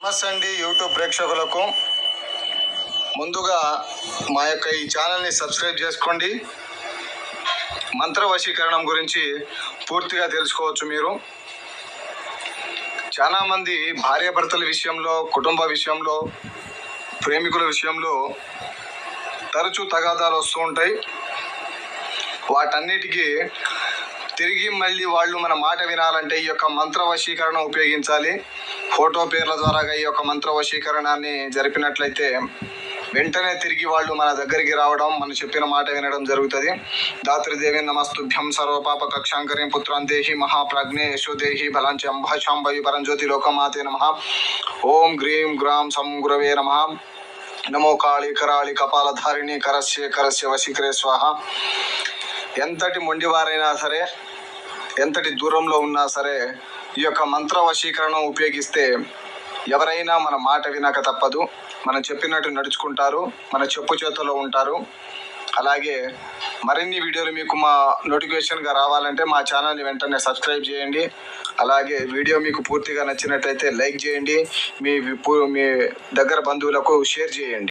నమస్తే అండి యూట్యూబ్ ప్రేక్షకులకు. ముందుగా మా యొక్క ఈ ఛానల్ని సబ్స్క్రైబ్ చేసుకోండి. మంత్ర వశీకరణం గురించి పూర్తిగా తెలుసుకోవచ్చు. మీరు చాలామంది భార్యాభర్తల విషయంలో, కుటుంబ విషయంలో, ప్రేమికుల విషయంలో తరచూ తగాదాలు వస్తూ ఉంటాయి. వాటన్నిటికీ తిరిగి మళ్ళీ వాళ్ళు మన మాట వినాలంటే ఈ యొక్క మంత్ర వశీకరణ ఉపయోగించాలి. ఫోటో పేర్ల ద్వారా ఈ యొక్క మంత్ర వశీకరణాన్ని జరిపినట్లయితే వెంటనే తిరిగి వాళ్ళు మన దగ్గరికి రావడం, మనం చెప్పిన మాట వినడం జరుగుతుంది. దాత్రిదేవి నమస్తుభ్యం సర్వపాప కక్షాంకరీం పుత్రాన్ దేహి మహాప్రాజ్ఞే యశోదేహి బలాంచి అంబాశాంబవి పరంజ్యోతి లోకమాతే నమ. ఓం గ్రీం గ్రాం సం గురవే నమ. నమో కాళీ కరాళి కపాలధారిణి కరస్య కరస్య వశీకరే స్వాహ. ఎంతటి మొండివారైనా సరే, ఎంతటి దూరంలో ఉన్నా సరే ఈ యొక్క మంత్ర వశీకరణం ఉపయోగిస్తే ఎవరైనా మన మాట వినక తప్పదు. మనం చెప్పినట్టు నడుచుకుంటారు, మన చెప్పు చేతుల్లో ఉంటారు. అలాగే మరిన్ని వీడియోలు మీకు మా నోటిఫికేషన్గా రావాలంటే మా ఛానల్ని వెంటనే సబ్స్క్రైబ్ చేయండి. అలాగే వీడియో మీకు పూర్తిగా నచ్చినట్టయితే లైక్ చేయండి, మీ దగ్గర బంధువులకు షేర్ చేయండి.